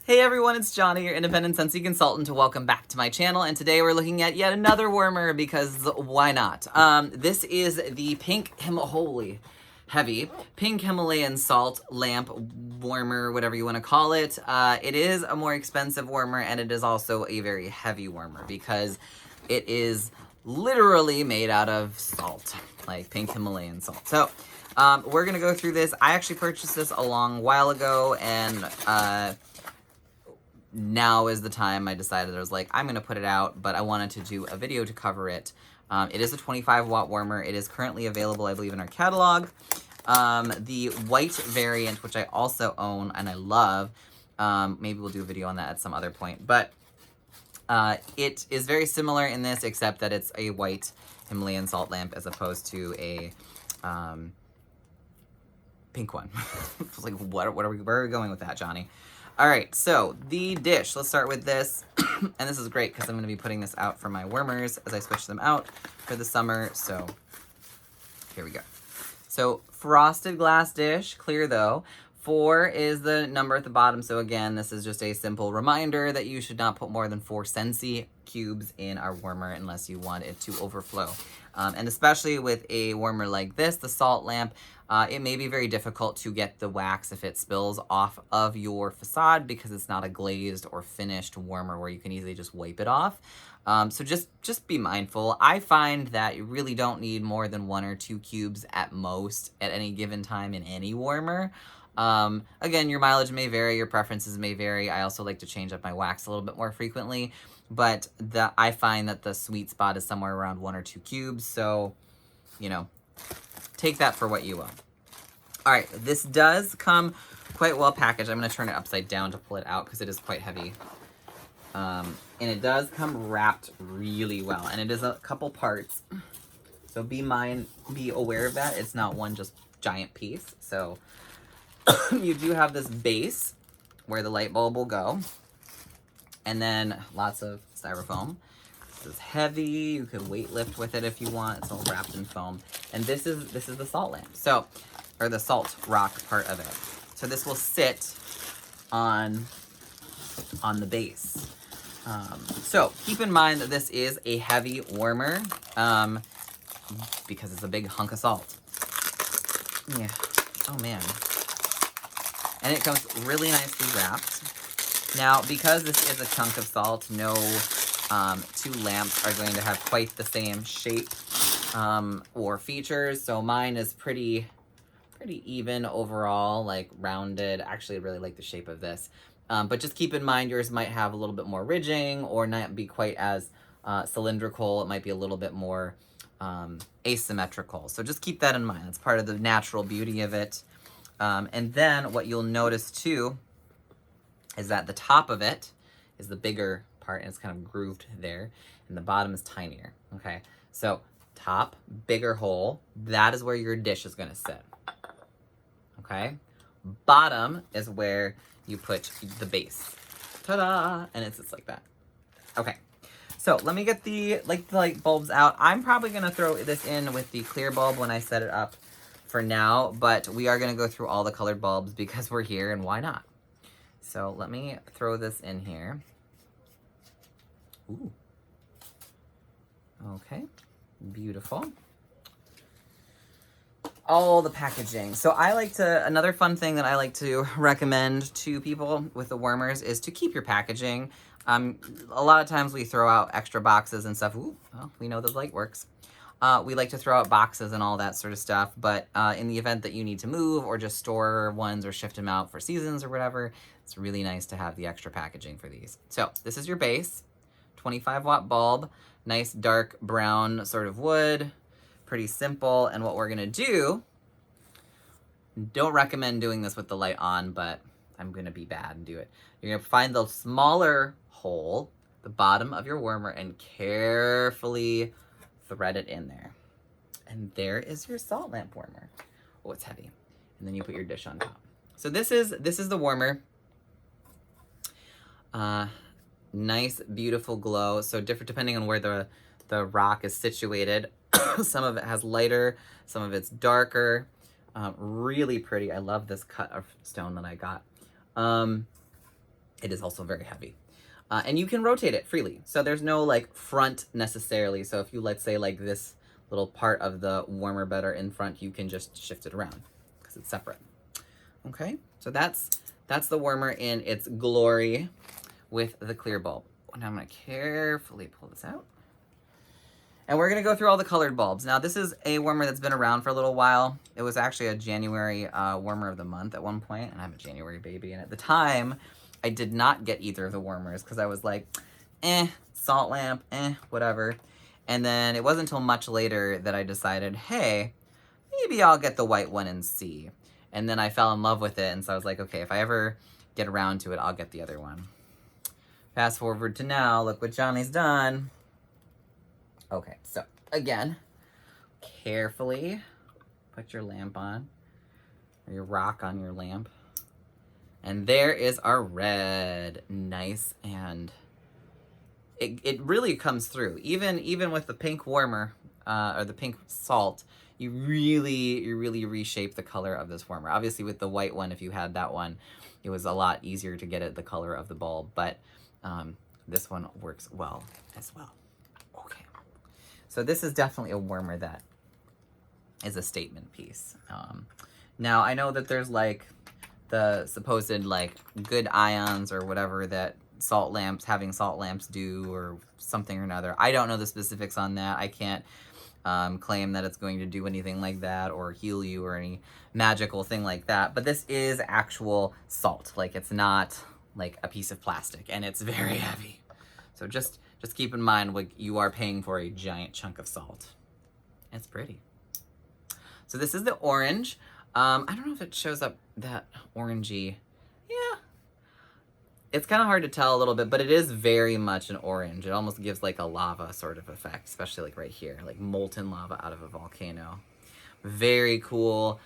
Hey everyone, it's Johnny, your independent Scentsy consultant. Welcome back to my channel, and today we're looking at yet another warmer because why not? This is the holy heavy pink Himalayan salt lamp warmer, whatever you want to call it. It is a more expensive warmer, and it is also a very heavy warmer because it is literally made out of salt, like pink Himalayan salt. So we're gonna go through this. I actually purchased this a long while ago, and now is the time I decided I was like, I'm gonna put it out, but I wanted to do a video to cover it. It is a 25 watt warmer. It is currently available, I believe, in our catalog. The white variant, which I also own and I love, maybe we'll do a video on that at some other point, but it is very similar in this, except that it's a white Himalayan salt lamp as opposed to a pink one. I was like, where are we going with that, Johnny? All right, so the dish, let's start with this. And this is great because I'm gonna be putting this out for my wormers as I switch them out for the summer. So here we go. So frosted glass dish, clear though. 4 is the number at the bottom. So again, this is just a simple reminder that you should not put more than 4 Scentsy cubes in our warmer unless you want it to overflow. And especially with a warmer like this, the salt lamp, it may be very difficult to get the wax if it spills off of your facade because it's not a glazed or finished warmer where you can easily just wipe it off. So just be mindful. I find that you really don't need more than 1 or 2 cubes at most at any given time in any warmer. Again, your mileage may vary, your preferences may vary. I also like to change up my wax a little bit more frequently, but I find that the sweet spot is somewhere around 1 or 2 cubes. So, you know, take that for what you will. All right, this does come quite well packaged. I'm gonna turn it upside down to pull it out because it is quite heavy. And it does come wrapped really well, and it is a couple parts. So be aware of that. It's not one just giant piece. So you do have this base where the light bulb will go, and then lots of styrofoam. This is heavy. You could weight lift with it if you want. It's all wrapped in foam. And this is the salt lamp. So, or the salt rock part of it. So this will sit on the base. So keep in mind that this is a heavy warmer because it's a big hunk of salt. Yeah. Oh man. And it comes really nicely wrapped. Now, because this is a chunk of salt, no 2 lamps are going to have quite the same shape or features. So mine is pretty even overall, like rounded. Actually, I really like the shape of this. But just keep in mind yours might have a little bit more ridging or not be quite as cylindrical. It might be a little bit more asymmetrical. So just keep that in mind. It's part of the natural beauty of it. And then what you'll notice too is that the top of it is the bigger part, and it's kind of grooved there, and the bottom is tinier. Okay, so top, bigger hole, that is where your dish is gonna sit. Okay, bottom is where you put the base. Ta-da! And it sits like that. Okay, so let me get the light bulbs out. I'm probably gonna throw this in with the clear bulb when I set it up for now, but we are gonna go through all the colored bulbs because we're here and why not? So let me throw this in here. Ooh. Okay, beautiful. All the packaging. So another fun thing that I like to recommend to people with the warmers is to keep your packaging. A lot of times we throw out extra boxes and stuff. Ooh, well, we know the light works. We like to throw out boxes and all that sort of stuff, but in the event that you need to move or just store ones or shift them out for seasons or whatever, it's really nice to have the extra packaging for these. So this is your base, 25 watt bulb, nice dark brown sort of wood, pretty simple. And what we're gonna do, don't recommend doing this with the light on, but I'm gonna be bad and do it. You're gonna find the smaller hole, the bottom of your warmer, and carefully thread it in there. And there is your salt lamp warmer. Oh, it's heavy. And then you put your dish on top. So this is the warmer. Nice, beautiful glow. So different depending on where the rock is situated. Some of it has lighter, some of it's darker. Really pretty. I love this cut of stone that I got. It is also very heavy. And you can rotate it freely. So there's no like front necessarily. So if you, let's say like this little part of the warmer bed are in front, you can just shift it around because it's separate. Okay, so that's the warmer in its glory with the clear bulb. Now I'm gonna carefully pull this out. And we're gonna go through all the colored bulbs. Now this is a warmer that's been around for a little while. It was actually a January warmer of the month at one point, and I'm a January baby. And at the time, I did not get either of the warmers because I was like, salt lamp, whatever. And then it wasn't until much later that I decided, hey, maybe I'll get the white one and see. And then I fell in love with it, and so I was like, okay, if I ever get around to it, I'll get the other one. Fast forward to now, look what Johnny's done. Okay, so again, carefully put your lamp on, or your rock on your lamp. And there is our red. Nice, and it really comes through. Even with the pink warmer, or the pink salt, you really reshape the color of this warmer. Obviously with the white one, if you had that one, it was a lot easier to get it the color of the bulb, but this one works well as well. Okay, so this is definitely a warmer that is a statement piece. Now I know that there's like the supposed like good ions or whatever that having salt lamps do or something or another. I don't know the specifics on that. I can't claim that it's going to do anything like that or heal you or any magical thing like that. But this is actual salt. Like, it's not like a piece of plastic, and it's very heavy. So just keep in mind, like, you are paying for a giant chunk of salt. It's pretty. So this is the orange. I don't know if it shows up that orangey. Yeah. It's kind of hard to tell a little bit, but it is very much an orange. It almost gives like a lava sort of effect, especially like right here, like molten lava out of a volcano. Very cool.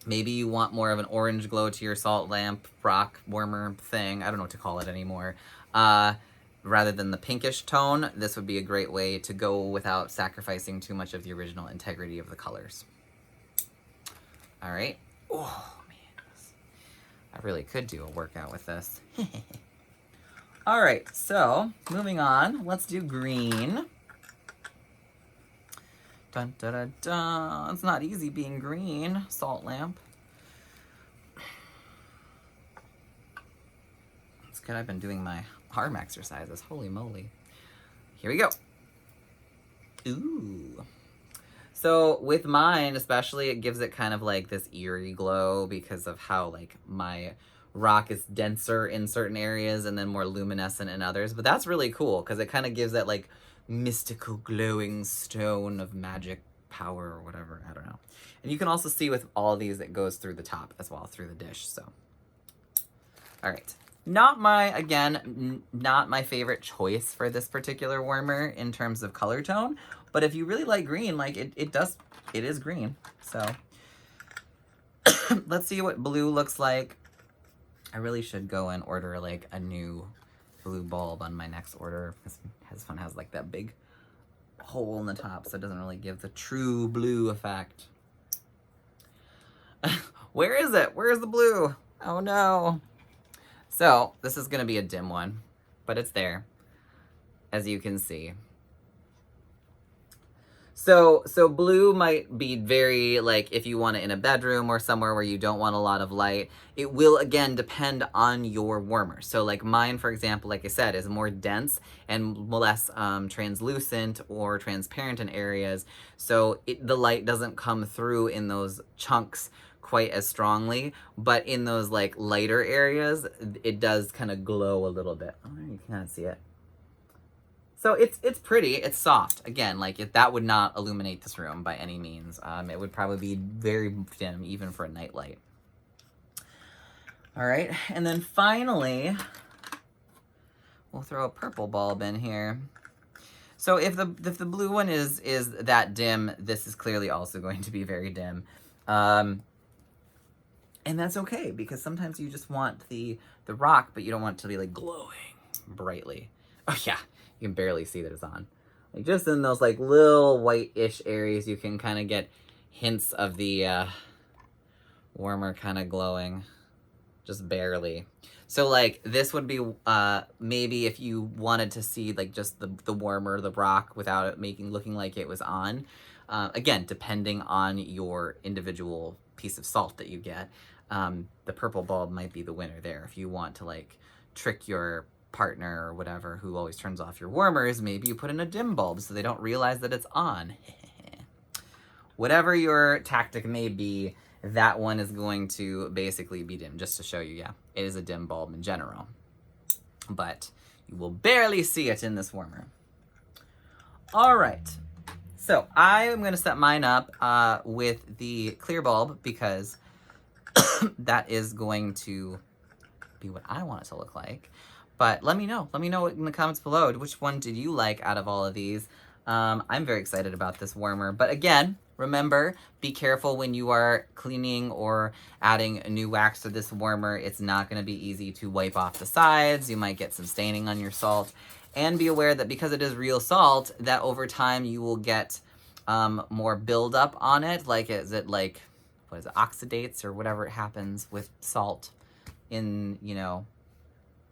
Maybe you want more of an orange glow to your salt lamp, rock warmer thing. I don't know what to call it anymore. Rather than the pinkish tone, this would be a great way to go without sacrificing too much of the original integrity of the colors. All right. Oh, man. I really could do a workout with this. All right, so moving on, let's do green. Dun, dun, dun, dun. It's not easy being green, salt lamp. It's good I've been doing my arm exercises, holy moly. Here we go. Ooh. So with mine, especially, it gives it kind of like this eerie glow because of how like my rock is denser in certain areas and then more luminescent in others. But that's really cool because it kind of gives that like mystical glowing stone of magic power or whatever. I don't know. And you can also see with all these, it goes through the top as well, through the dish. So, all right. Not my favorite choice for this particular warmer in terms of color tone. But if you really like green, like it is green. So let's see what blue looks like. I really should go and order like a new blue bulb on my next order. This one has like that big hole in the top, so it doesn't really give the true blue effect. Where is it? Where's the blue? Oh no. So this is gonna be a dim one, but it's there, as you can see. So blue might be very, like, if you want it in a bedroom or somewhere where you don't want a lot of light. It will, again, depend on your warmer. So, like, mine, for example, like I said, is more dense and less translucent or transparent in areas. So the light doesn't come through in those chunks quite as strongly. But in those, like, lighter areas, it does kind of glow a little bit. Oh, you can kind of see it. So it's pretty, it's soft. Again, like that would not illuminate this room by any means. It would probably be very dim even for a nightlight. All right, and then finally, we'll throw a purple bulb in here. So if the blue one is that dim, this is clearly also going to be very dim. And that's okay, because sometimes you just want the rock, but you don't want it to be like glowing brightly. Oh yeah. You can barely see that it's on. Like just in those like little white-ish areas, you can kind of get hints of the warmer kind of glowing, just barely. So like this would be maybe if you wanted to see like just the warmer, the rock without it looking like it was on. Again, depending on your individual piece of salt that you get, the purple bulb might be the winner there. If you want to like trick your partner or whatever who always turns off your warmers, maybe you put in a dim bulb so they don't realize that it's on. Whatever your tactic may be, that one is going to basically be dim, just to show you, yeah, it is a dim bulb in general. But you will barely see it in this warmer. All right, so I am gonna set mine up with the clear bulb because that is going to be what I want it to look like. But let me know in the comments below, which one did you like out of all of these? I'm very excited about this warmer, but again, remember, be careful when you are cleaning or adding a new wax to this warmer. It's not going to be easy to wipe off the sides. You might get some staining on your salt. And be aware that because it is real salt, that over time you will get more buildup on it. Like, is it like, what is it, oxidates or whatever it happens with salt in, you know,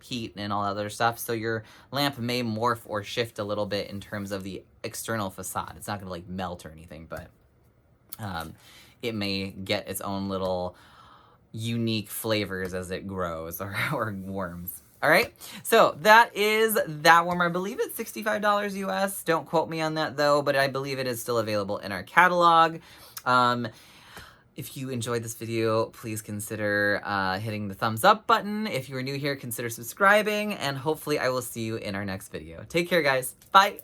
heat and all other stuff. So your lamp may morph or shift a little bit in terms of the external facade. It's not going to like melt or anything, but it may get its own little unique flavors as it grows or warms. All right, so that is that warmer. I believe it's $65 US. Don't quote me on that though, but I believe it is still available in our catalog. If you enjoyed this video, please consider hitting the thumbs up button. If you are new here, consider subscribing, and hopefully I will see you in our next video. Take care, guys. Bye.